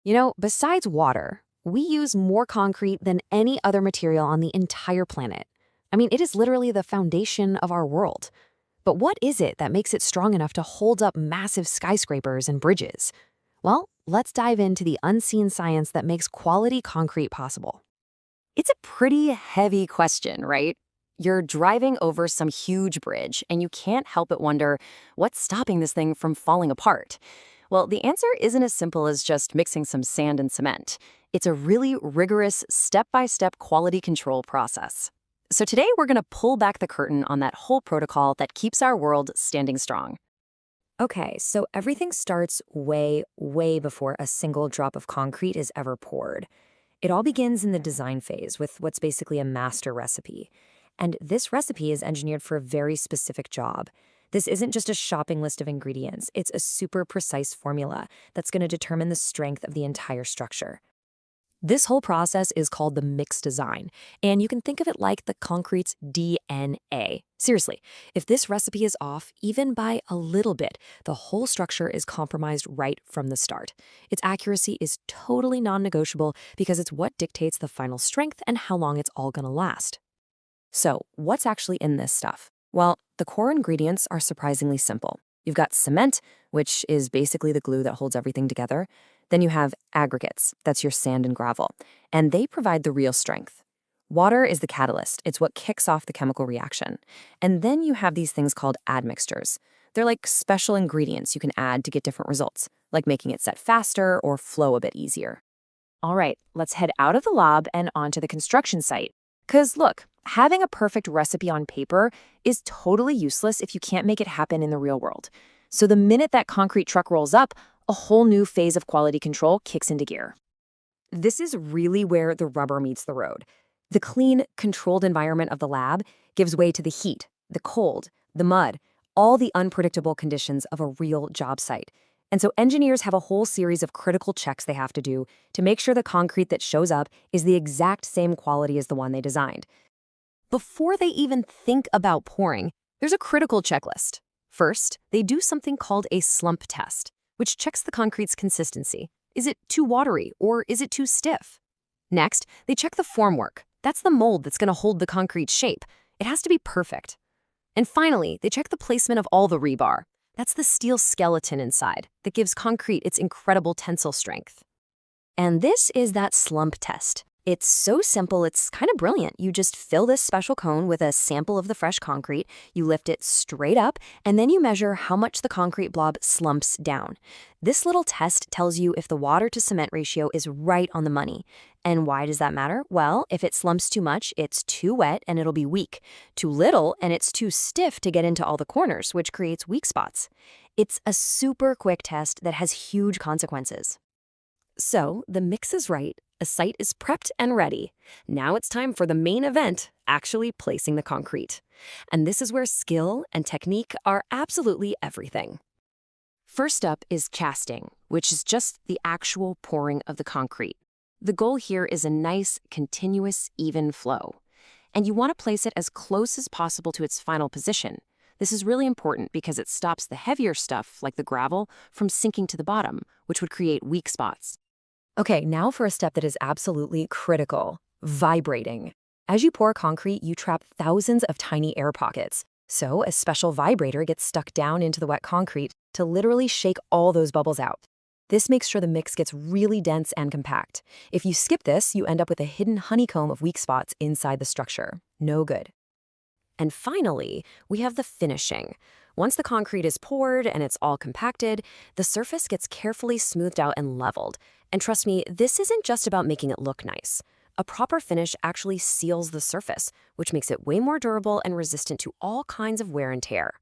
Besides water, we use more concrete than any other material on the entire planet. I mean, it is literally the foundation of our world. But what is it that makes it strong enough to hold up massive skyscrapers and bridges? Well, let's dive into the unseen science that makes quality concrete possible. It's a pretty heavy question, right? You're driving over some huge bridge, and you can't help but wonder, what's stopping this thing from falling apart? Well, the answer isn't as simple as just mixing some sand and cement. It's a really rigorous, step-by-step quality control process. So today we're going to pull back the curtain on that whole protocol that keeps our world standing strong. Okay, so everything starts way, way before a single drop of concrete is ever poured. It all begins in the design phase with what's basically a master recipe. And this recipe is engineered for a very specific job. This isn't just a shopping list of ingredients, it's a super precise formula that's going to determine the strength of the entire structure. This whole process is called the mix design, and you can think of it like the concrete's DNA. Seriously, if this recipe is off, even by a little bit, the whole structure is compromised right from the start. Its accuracy is totally non-negotiable because it's what dictates the final strength and how long it's all going to last. So, what's actually in this stuff? Well, the core ingredients are surprisingly simple. You've got cement, which is basically the glue that holds everything together. Then you have aggregates, that's your sand and gravel, and they provide the real strength. Water is the catalyst, it's what kicks off the chemical reaction. And then you have these things called admixtures. They're like special ingredients you can add to get different results, like making it set faster or flow a bit easier. All right, let's head out of the lab and onto the construction site. Because look, having a perfect recipe on paper is totally useless if you can't make it happen in the real world. So the minute that concrete truck rolls up, a whole new phase of quality control kicks into gear. This is really where the rubber meets the road. The clean, controlled environment of the lab gives way to the heat, the cold, the mud, all the unpredictable conditions of a real job site. And so engineers have a whole series of critical checks they have to do to make sure the concrete that shows up is the exact same quality as the one they designed. Before they even think about pouring, there's a critical checklist. First, they do something called a slump test, which checks the concrete's consistency. Is it too watery or is it too stiff? Next, they check the formwork. That's the mold that's going to hold the concrete shape. It has to be perfect. And finally, they check the placement of all the rebar. That's the steel skeleton inside that gives concrete its incredible tensile strength. And this is that slump test. It's so simple, it's kind of brilliant. You just fill this special cone with a sample of the fresh concrete, you lift it straight up, and then you measure how much the concrete blob slumps down. This little test tells you if the water to cement ratio is right on the money. And why does that matter? Well, if it slumps too much, it's too wet and it'll be weak. Too little, and it's too stiff to get into all the corners, which creates weak spots. It's a super quick test that has huge consequences. So, the mix is right, a site is prepped and ready. Now it's time for the main event, actually placing the concrete. And this is where skill and technique are absolutely everything. First up is casting, which is just the actual pouring of the concrete. The goal here is a nice, continuous, even flow. And you want to place it as close as possible to its final position. This is really important because it stops the heavier stuff, like the gravel, from sinking to the bottom, which would create weak spots. Okay, now for a step that is absolutely critical, vibrating. As you pour concrete, you trap thousands of tiny air pockets. So a special vibrator gets stuck down into the wet concrete to literally shake all those bubbles out. This makes sure the mix gets really dense and compact. If you skip this, you end up with a hidden honeycomb of weak spots inside the structure. No good. And finally, we have the finishing. Once the concrete is poured and it's all compacted, the surface gets carefully smoothed out and leveled. And trust me, this isn't just about making it look nice. A proper finish actually seals the surface, which makes it way more durable and resistant to all kinds of wear and tear.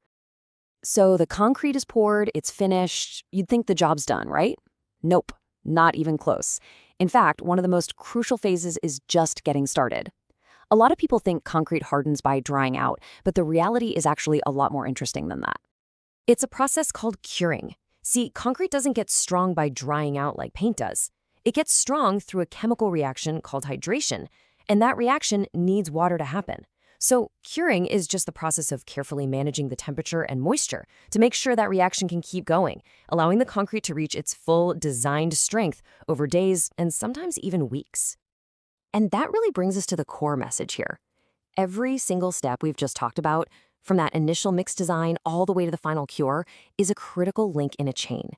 So the concrete is poured, it's finished, you'd think the job's done, right? Nope, not even close. In fact, one of the most crucial phases is just getting started. A lot of people think concrete hardens by drying out, but the reality is actually a lot more interesting than that. It's a process called curing. See, concrete doesn't get strong by drying out like paint does. It gets strong through a chemical reaction called hydration, and that reaction needs water to happen. So, curing is just the process of carefully managing the temperature and moisture to make sure that reaction can keep going, allowing the concrete to reach its full designed strength over days and sometimes even weeks. And that really brings us to the core message here. Every single step we've just talked about, from that initial mix design all the way to the final cure, is a critical link in a chain.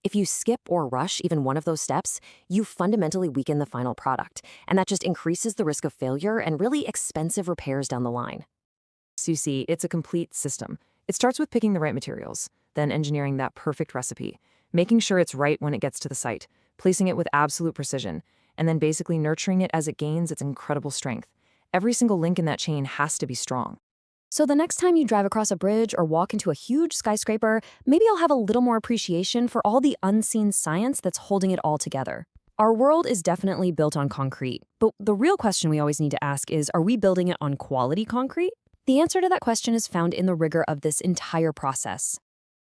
If you skip or rush even one of those steps, you fundamentally weaken the final product, and that just increases the risk of failure and really expensive repairs down the line. So you see, it's a complete system. It starts with picking the right materials, then engineering that perfect recipe, making sure it's right when it gets to the site, placing it with absolute precision, and then basically nurturing it as it gains its incredible strength. Every single link in that chain has to be strong. So the next time you drive across a bridge or walk into a huge skyscraper, maybe you'll have a little more appreciation for all the unseen science that's holding it all together. Our world is definitely built on concrete, but the real question we always need to ask is, are we building it on quality concrete? The answer to that question is found in the rigor of this entire process.